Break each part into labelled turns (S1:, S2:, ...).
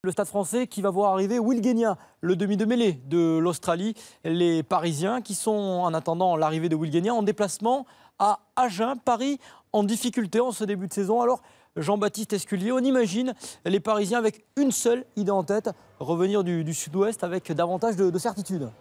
S1: Le Stade Français qui va voir arriver Will Guénia, le demi de mêlée de l'Australie. Les Parisiens qui sont, en attendant l'arrivée de Will Guénia, en déplacement à Agen. Paris en difficulté en ce début de saison. Alors, Jean-Baptiste Esculier, on imagine les Parisiens avec une seule idée en tête, revenir du sud-ouest avec davantage de certitude.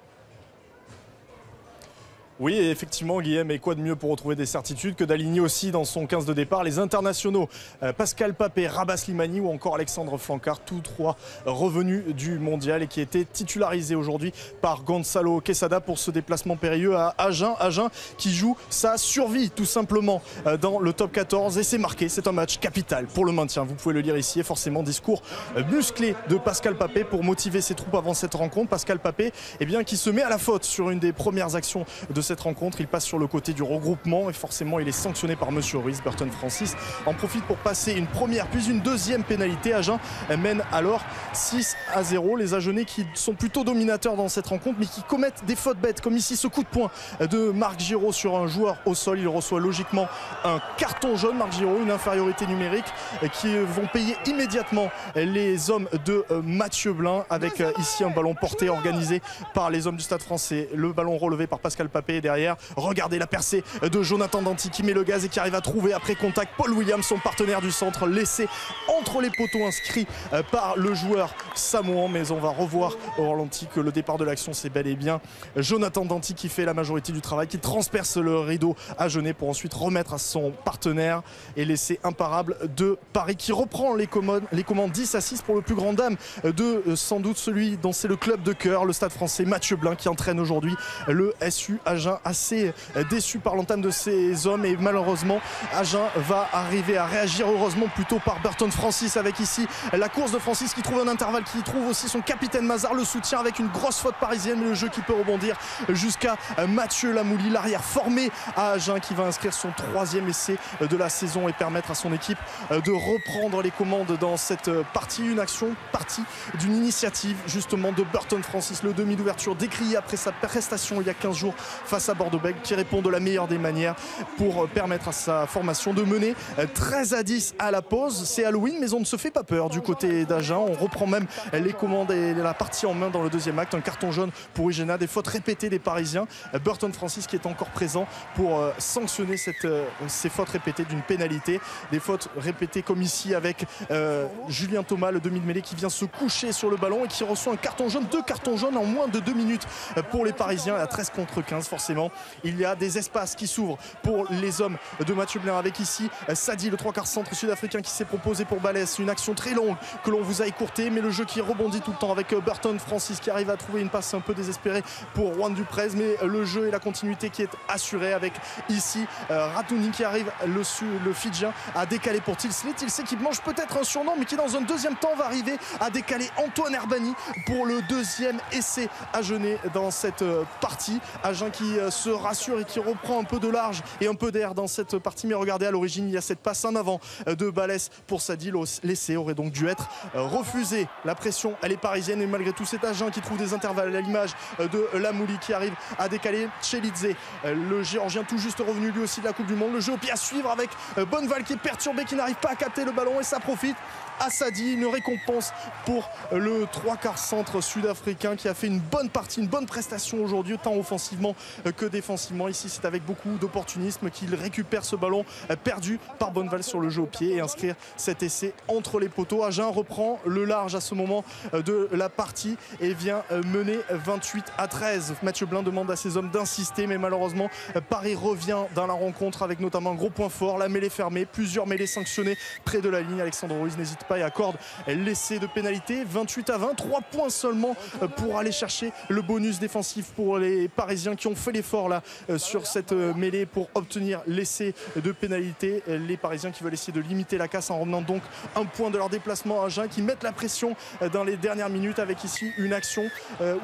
S2: Oui, effectivement, Guillaume, et quoi de mieux pour retrouver des certitudes que d'aligner aussi dans son 15 de départ les internationaux Pascal Papé, Rabah Slimani ou encore Alexandre Flancard, tous trois revenus du mondial et qui étaient titularisés aujourd'hui par Gonzalo Quesada pour ce déplacement périlleux à Agen. Agen qui joue sa survie tout simplement dans le top 14 et c'est marqué, c'est un match capital pour le maintien. Vous pouvez le lire ici et forcément discours musclé de Pascal Papé pour motiver ses troupes avant cette rencontre. Pascal Papé qui se met à la faute sur une des premières actions de cette rencontre. Il passe sur le côté du regroupement et forcément il est sanctionné par Monsieur Ruiz. Burton Francis en profite pour passer une première puis une deuxième pénalité. Agen mène alors 6-0. Les Agenais qui sont plutôt dominateurs dans cette rencontre mais qui commettent des fautes bêtes comme ici ce coup de poing de Marc Giraud sur un joueur au sol. Il reçoit logiquement un carton jaune. Marc Giraud, une infériorité numérique qui vont payer immédiatement les hommes de Mathieu Blin avec ici un ballon porté organisé par les hommes du Stade Français. Le ballon relevé par Pascal Papé. Et derrière, regardez la percée de Jonathan Danty qui met le gaz et qui arrive à trouver après contact Paul Williams, son partenaire du centre, laissé entre les poteaux inscrits par le joueur samoan. Mais on va revoir au ralenti que le départ de l'action, c'est bel et bien Jonathan Danty qui fait la majorité du travail, qui transperce le rideau agenais pour ensuite remettre à son partenaire et laisser imparable de Paris qui reprend les commandes 10-6 pour le plus grand dame de sans doute celui dont c'est le club de cœur, le Stade Français. Mathieu Blin qui entraîne aujourd'hui le SU Agen, assez déçu par l'entame de ses hommes et malheureusement Agen va arriver à réagir, heureusement plutôt par Burton Francis avec ici la course de Francis qui trouve un intervalle, qui trouve aussi son capitaine Mazar, le soutien avec une grosse faute parisienne, mais le jeu qui peut rebondir jusqu'à Mathieu Lamouli, l'arrière formé à Agen qui va inscrire son troisième essai de la saison et permettre à son équipe de reprendre les commandes dans cette partie, une action partie d'une initiative justement de Burton Francis, le demi d'ouverture décrié après sa prestation il y a 15 jours face à Bordeaux-Bègles, qui répond de la meilleure des manières pour permettre à sa formation de mener 13-10 à la pause. C'est Halloween mais on ne se fait pas peur du côté d'Agen, on reprend même les commandes et la partie en main dans le deuxième acte. Un carton jaune pour Igena, des fautes répétées des Parisiens. Burton Francis qui est encore présent pour sanctionner ces fautes répétées d'une pénalité, des fautes répétées comme ici avec Julien Thomas, le demi de mêlée qui vient se coucher sur le ballon et qui reçoit un carton jaune, 2 cartons jaunes en moins de 2 minutes pour les Parisiens à 13 contre 15. Forcément il y a des espaces qui s'ouvrent pour les hommes de Mathieu Blin avec ici Sadi, le 3/4 centre sud-africain qui s'est proposé pour Balès, une action très longue que l'on vous a écourtée mais le jeu qui rebondit tout le temps avec Burton Francis qui arrive à trouver une passe un peu désespérée pour Juan Duprez, mais le jeu et la continuité qui est assurée avec ici Ratouni qui arrive, le Fidjien à décaler pour Tilsley qui mange peut-être un surnom mais qui dans un deuxième temps va arriver à décaler Antoine Herbani pour le deuxième essai agenais dans cette partie. Agen qui se rassure et qui reprend un peu de large et un peu d'air dans cette partie, mais regardez à l'origine il y a cette passe en avant de Balès pour Sadi. L'essai aurait donc dû être refusé. La pression elle est parisienne et malgré tout c'est Agen qui trouve des intervalles à l'image de Lamouli qui arrive à décaler Chelidze, le géorgien tout juste revenu lui aussi de la Coupe du Monde. Le jeu au pied à suivre avec Bonneval qui est perturbé, qui n'arrive pas à capter le ballon et ça profite à Sadi, une récompense pour le 3/4 centre sud-africain qui a fait une bonne partie, une bonne prestation aujourd'hui tant offensivement que défensivement. Ici c'est avec beaucoup d'opportunisme qu'il récupère ce ballon perdu par Bonneval sur le jeu au pied et inscrire cet essai entre les poteaux. Agen reprend le large à ce moment de la partie et vient mener 28-13. Mathieu Blin demande à ses hommes d'insister mais malheureusement Paris revient dans la rencontre avec notamment un gros point fort, la mêlée fermée, plusieurs mêlées sanctionnées près de la ligne. Alexandre Ruiz n'hésite pas et accorde l'essai de pénalité. 28-20, 3 points seulement pour aller chercher le bonus défensif pour les Parisiens qui ont fait l'effort là sur cette mêlée pour obtenir l'essai de pénalité. Les Parisiens qui veulent essayer de limiter la casse en remenant donc un point de leur déplacement à Agen, qui mettent la pression dans les dernières minutes avec ici une action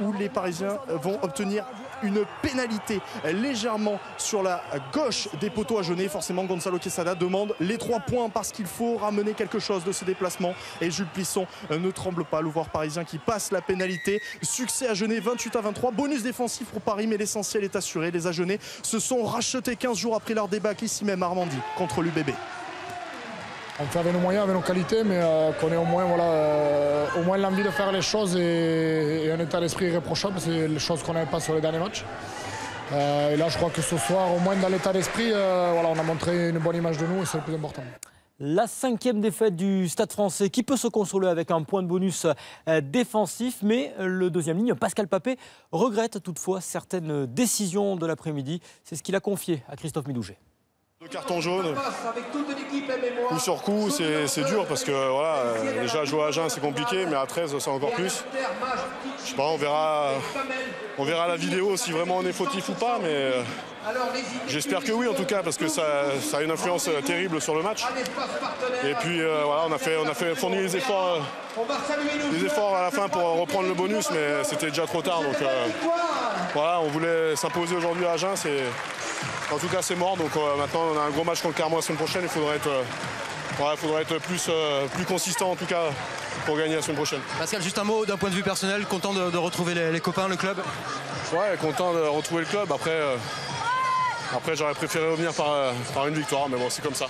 S2: où les Parisiens vont obtenir une pénalité légèrement sur la gauche des poteaux agenais. Forcément Gonzalo Quesada demande les 3 points parce qu'il faut ramener quelque chose de ce déplacement et Jules Plisson ne tremble pas. Le joueur parisien qui passe la pénalité. Succès agenais 28-23, bonus défensif pour Paris mais l'essentiel est assuré. Les Agenais se sont rachetés 15 jours après leur débâcle ici même à Armandie contre l'UBB.
S3: On fait avec nos moyens, avec nos qualités, mais qu'on ait au moins l'envie de faire les choses et un état d'esprit irréprochable. C'est les choses qu'on n'avait pas sur les derniers matchs. Et là, je crois que ce soir, au moins dans l'état d'esprit, on a montré une bonne image de nous et c'est le plus important.
S1: La 5e défaite du Stade français qui peut se consoler avec un point de bonus défensif, mais le deuxième ligne, Pascal Papé, regrette toutefois certaines décisions de l'après-midi. C'est ce qu'il a confié à Christophe Midouget.
S4: Le carton jaune, coup sur coup, c'est dur parce que voilà, déjà jouer à Agen c'est compliqué, mais à 13 c'est encore plus. Je sais pas, on verra la vidéo si vraiment on est fautif ou pas, mais j'espère que oui en tout cas parce que ça a une influence terrible sur le match. Et puis voilà, on a fourni les efforts à la fin pour reprendre le bonus, mais c'était déjà trop tard. Donc voilà, on voulait s'imposer aujourd'hui à Agen. En tout cas, c'est mort. Donc maintenant, on a un gros match contre Clermont la semaine prochaine. Il faudrait être plus consistant, en tout cas, pour gagner la semaine prochaine.
S5: Pascal, juste un mot d'un point de vue personnel. Content de retrouver les copains, le club?
S4: Ouais, content de retrouver le club. Après j'aurais préféré revenir par une victoire, mais bon, c'est comme ça.